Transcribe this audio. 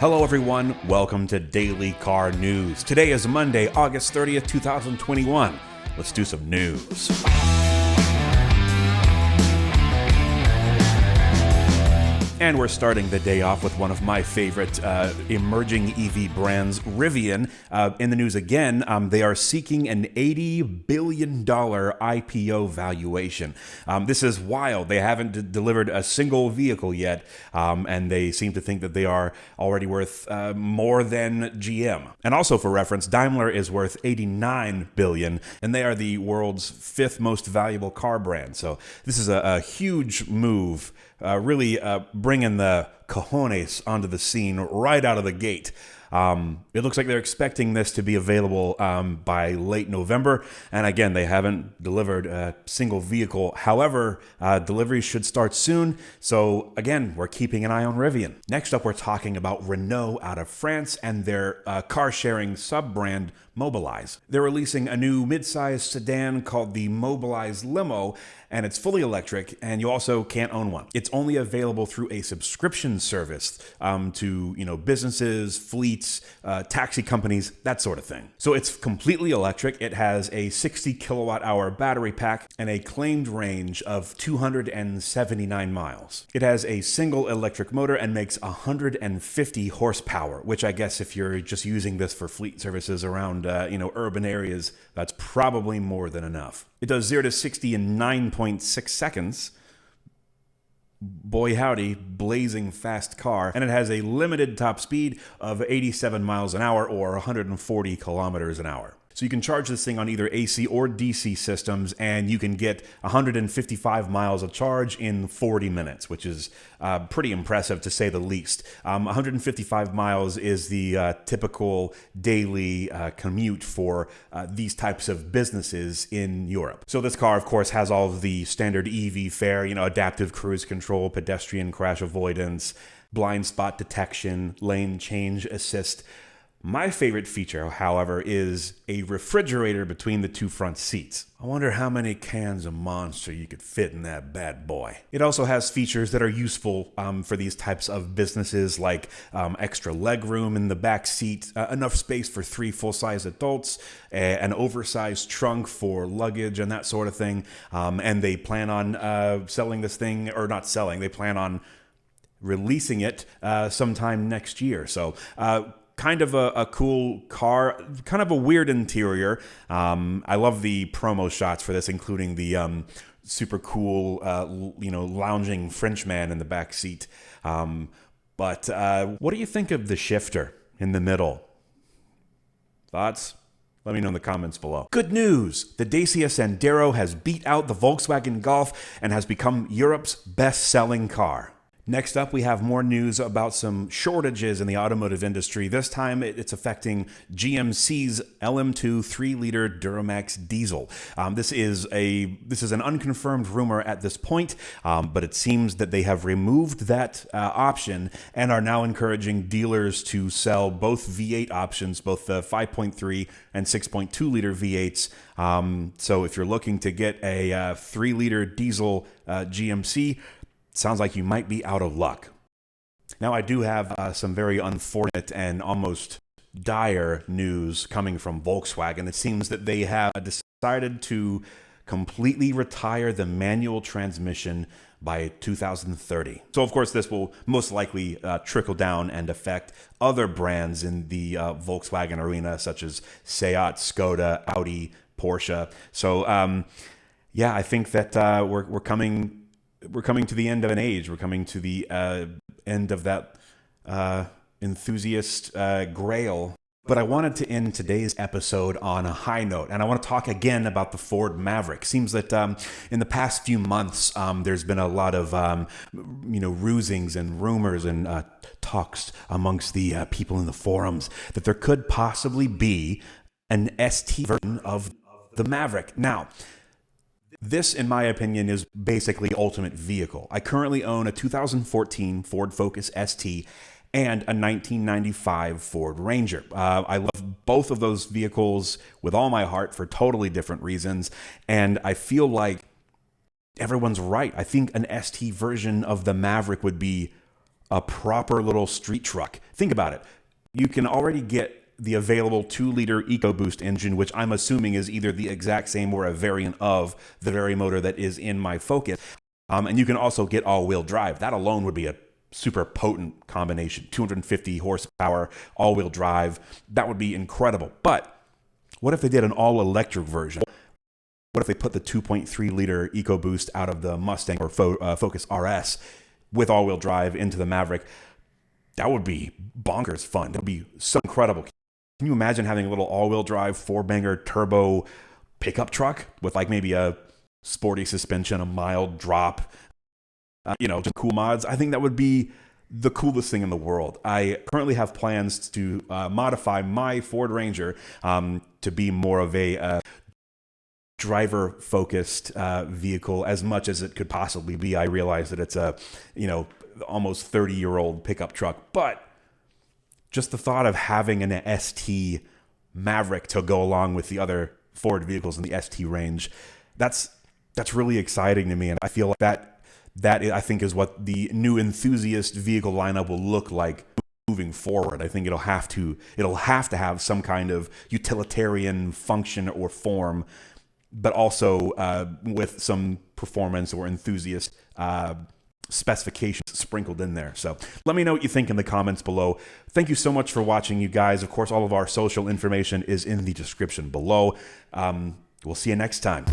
Hello everyone, welcome to Daily Car News. Today is Monday, August 30th, 2021. Let's do some news. And we're starting the day off with one of my favorite emerging EV brands, Rivian. In the news again, they are seeking an $80 billion IPO valuation. This is wild. They haven't delivered a single vehicle yet, and they seem to think that they are already worth more than GM. And also for reference, Daimler is worth $89 billion, and they are the world's fifth most valuable car brand. So this is a huge move. Really bringing the cojones onto the scene right out of the gate. It looks like they're expecting this to be available by late November. And again, they haven't delivered a single vehicle. However, deliveries should start soon. So again, we're keeping an eye on Rivian. Next up, we're talking about Renault out of France and their car-sharing sub-brand Mobilize. They're releasing a new mid-sized sedan called the Mobilize Limo, and it's fully electric, and you also can't own one. It's only available through a subscription service to businesses, fleets, taxi companies, that sort of thing. So it's completely electric. It has a 60 kilowatt hour battery pack and a claimed range of 279 miles. It has a single electric motor and makes 150 horsepower, which I guess if you're just using this for fleet services around urban areas, that's probably more than enough. It does 0 to 60 in 9.6 seconds. Boy howdy, blazing fast car. And it has a limited top speed of 87 miles an hour or 140 kilometers an hour. So you can charge this thing on either AC or DC systems, and you can get 155 miles of charge in 40 minutes, which is pretty impressive to say the least. 155 miles is the typical daily commute for these types of businesses in Europe. So this car, of course, has all of the standard EV fare, adaptive cruise control, pedestrian crash avoidance, blind spot detection, lane change assist. My favorite feature, however, is a refrigerator between the two front seats. I wonder how many cans of Monster you could fit in that bad boy. It also has features that are useful for these types of businesses, like extra leg room in the back seat, enough space for 3 full-size adults, an oversized trunk for luggage and that sort of thing. And they plan on selling this thing, or not selling, they plan on releasing it sometime next year. So, kind of a cool car, kind of a weird interior. I love the promo shots for this, including the super cool, lounging Frenchman in the back seat. But what do you think of the shifter in the middle? Thoughts? Let me know in the comments below. Good news! The Dacia Sandero has beat out the Volkswagen Golf and has become Europe's best-selling car. Next up, we have more news about some shortages in the automotive industry. This time, it's affecting GMC's LM2 3-liter Duramax diesel. This is an unconfirmed rumor at this point, but it seems that they have removed that option and are now encouraging dealers to sell both V8 options, both the 5.3 and 6.2-liter V8s. So if you're looking to get a 3-liter diesel GMC, sounds like you might be out of luck. Now, I do have some very unfortunate and almost dire news coming from Volkswagen. It seems that they have decided to completely retire the manual transmission by 2030. So, of course, this will most likely trickle down and affect other brands in the Volkswagen arena, such as Seat, Skoda, Audi, Porsche. So, I think that we're coming to the end of an age. We're coming to the end of that enthusiast grail. But I wanted to end today's episode on a high note, and I want to talk again about the Ford Maverick. Seems that in the past few months, there's been a lot of rusings and rumors and talks amongst the people in the forums that there could possibly be an ST version of the Maverick. Now, this, in my opinion, is basically the ultimate vehicle. I currently own a 2014 Ford Focus ST and a 1995 Ford Ranger. I love both of those vehicles with all my heart for totally different reasons, and I feel like everyone's right. I think an ST version of the Maverick would be a proper little street truck. Think about it. You can already get the available 2-liter EcoBoost engine, which I'm assuming is either the exact same or a variant of the very motor that is in my Focus. And you can also get all-wheel drive. That alone would be a super potent combination. 250 horsepower, all-wheel drive. That would be incredible. But what if they did an all-electric version? What if they put the 2.3-liter EcoBoost out of the Mustang or Focus RS with all-wheel drive into the Maverick? That would be bonkers fun. That would be so incredible. Can you imagine having a little all-wheel drive 4-banger turbo pickup truck with like maybe a sporty suspension, a mild drop, just cool mods? I think that would be the coolest thing in the world. I currently have plans to modify my Ford Ranger to be more of a driver-focused vehicle as much as it could possibly be. I realize that it's a, almost 30-year-old pickup truck, but just the thought of having an ST Maverick to go along with the other Ford vehicles in the ST range, that's really exciting to me, and I feel like that I think is what the new enthusiast vehicle lineup will look like moving forward. I think it'll have to have some kind of utilitarian function or form, but also with some performance or enthusiast specifications sprinkled in there. So let me know what you think in the comments below. Thank you so much for watching, you guys. Of course, all of our social information is in the description below. We'll see you next time.